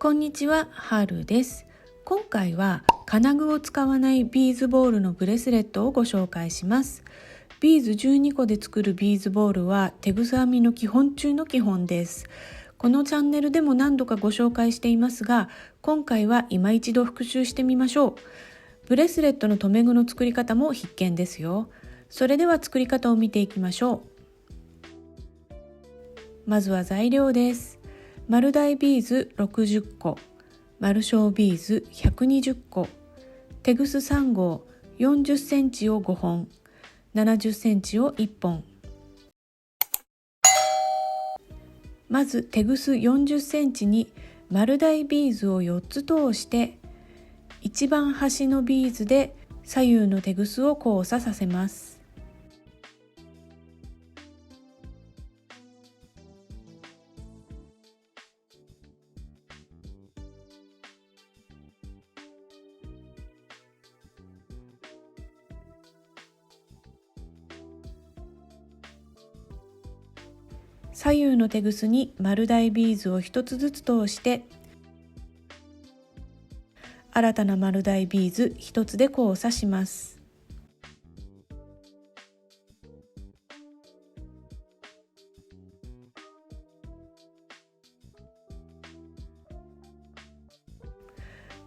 こんにちは、はるです。今回は金具を使わないビーズボールのブレスレットをご紹介します。ビーズ12個で作るビーズボールはテグス編みの基本中の基本です。このチャンネルでも何度かご紹介していますが、今回は今一度復習してみましょう。ブレスレットの留め具の作り方も必見ですよ。それでは作り方を見ていきましょう。まずは材料です。丸大ビーズ60個、丸小ビーズ120個、テグス3号40センチを5本、70センチを1本。まずテグス40センチに丸大ビーズを4つ通して、一番端のビーズで左右のテグスを交差させます。左右のテグスに丸大ビーズを1つずつ通して、新たな丸大ビーズ1つで交差します。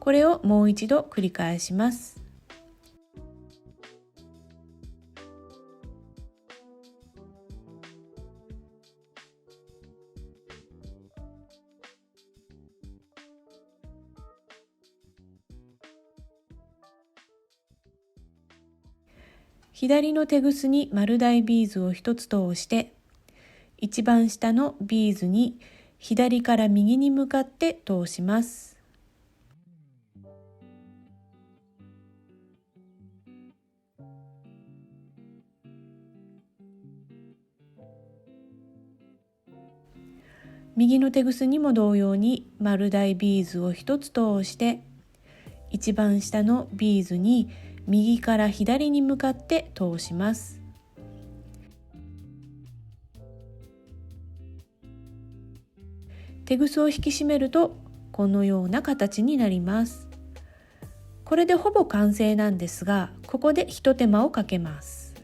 これをもう一度繰り返します。左のテグスに丸大ビーズを1つ通して、一番下のビーズに左から右に向かって通します。右のテグスにも同様に丸大ビーズを1つ通して、一番下のビーズに右から左に向かって通します。テグスを引き締めるとこのような形になります。これでほぼ完成なんですが、ここで一手間をかけます。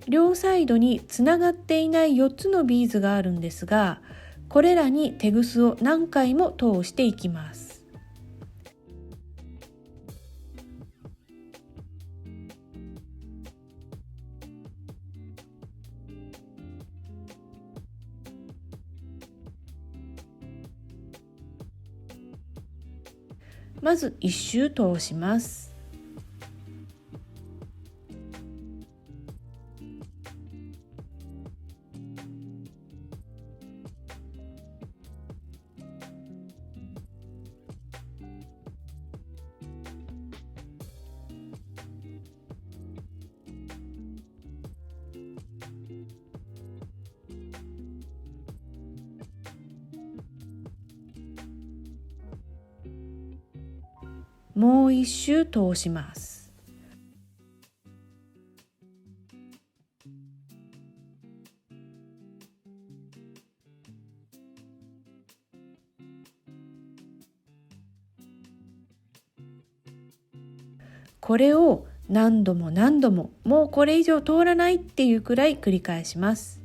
両サイドにつながっていない4つのビーズがあるんですが、これらにテグスを何回も通していきます。まず1周通します。もう1周通します。これを何度も何度も、もうこれ以上通らないっていうくらい繰り返します。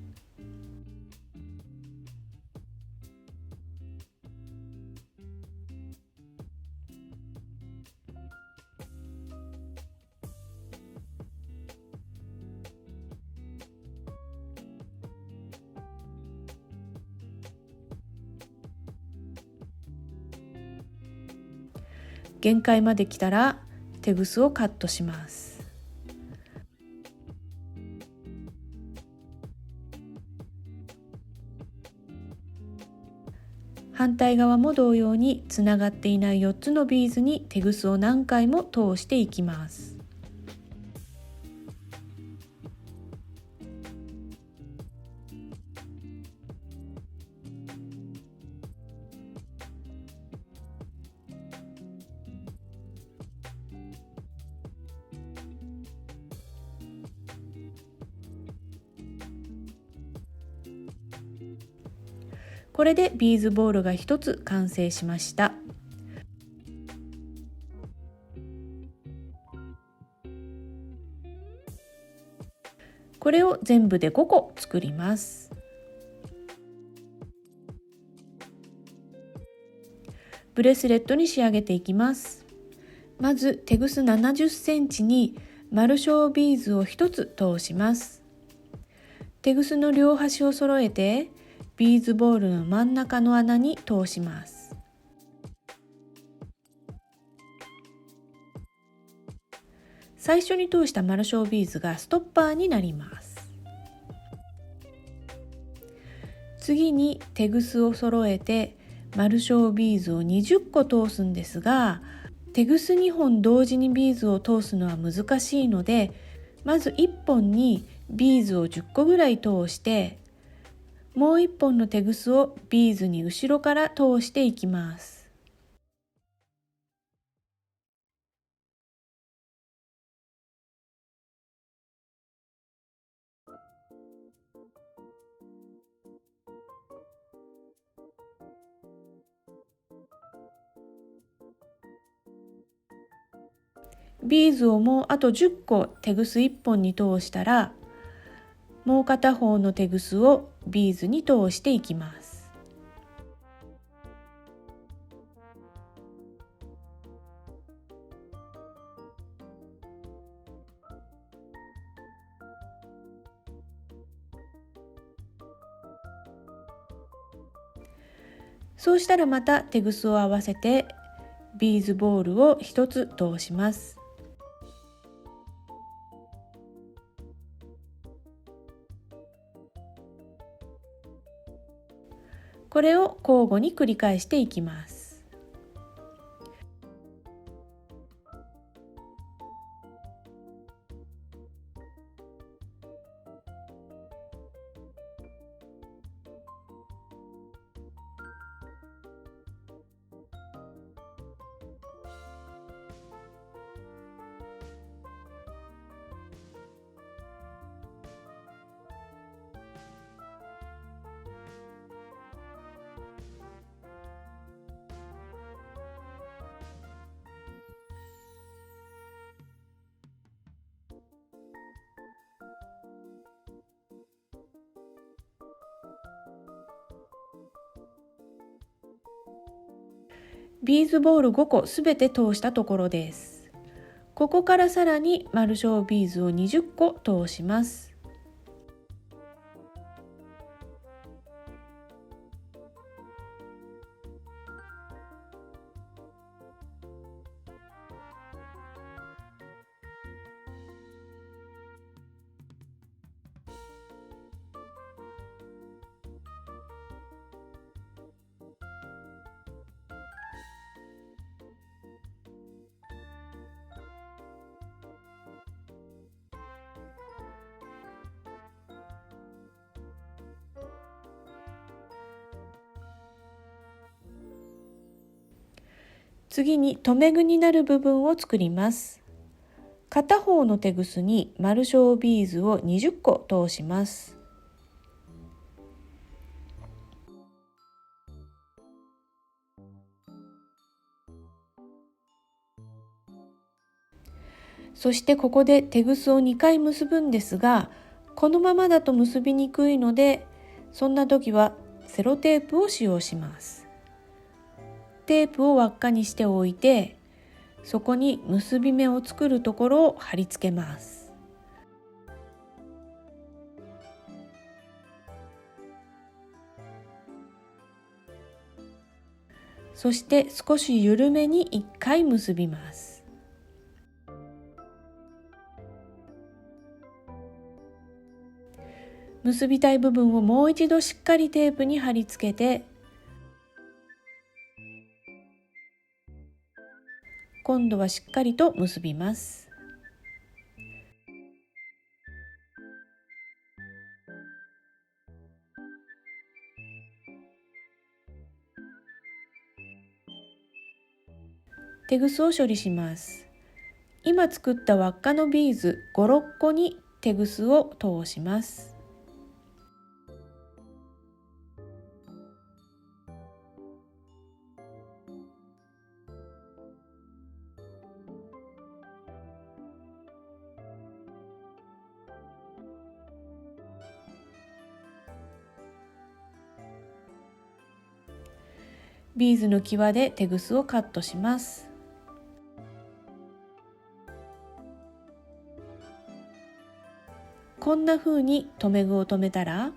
限界まで来たらテグスをカットします。反対側も同様につながっていない4つのビーズにテグスを何回も通していきます。これでビーズボールが1つ完成しました。これを全部で5個作ります。ブレスレットに仕上げていきます。まずテグス70センチにマルショービーズを1つ通します。テグスの両端を揃えてビーズボールの真ん中の穴に通します。最初に通したマルショービーズがストッパーになります。次にテグスを揃えてマルショービーズを20個通すんですが、テグス2本同時にビーズを通すのは難しいので、まず1本にビーズを10個ぐらい通して、もう1本のテグスをビーズに後ろから通していきます。ビーズをもうあと10個テグス1本に通したら、もう片方のテグスをビーズに通していきます。そうしたらまたテグスを合わせてビーズボールを1つ通します。これを交互に繰り返していきます。ビーズボール5個すべて通したところです。ここからさらにマルショービーズを20個通します。次に留め具になる部分を作ります。片方のテグスにマルショービーズを20個通します。そしてここでテグスを2回結ぶんですが、このままだと結びにくいので、そんな時はセロテープを使用します。テープを輪っかにしておいて、そこに結び目を作るところを貼り付けます。そして少し緩めに1回結びます。結びたい部分をもう一度しっかりテープに貼り付けて、今度はしっかりと結びます。テグスを処理します。今作った輪っかのビーズ5、6個にテグスを通します。ビーズの際でテグスをカットします。こんな風に留め具を留めたら、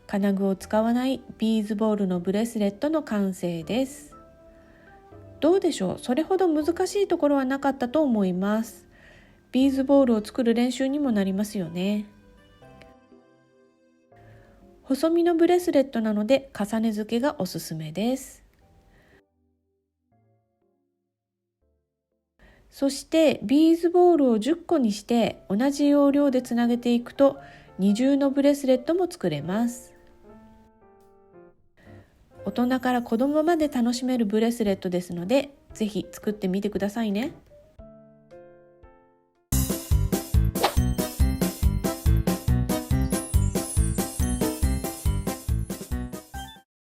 金具を使わないビーズボールのブレスレットの完成です。どうでしょう？それほど難しいところはなかったと思います。ビーズボールを作る練習にもなりますよね。細身のブレスレットなので重ね付けがおすすめです。そしてビーズボールを10個にして同じ要領でつなげていくと二重のブレスレットも作れます。大人から子供まで楽しめるブレスレットですので、ぜひ作ってみてくださいね。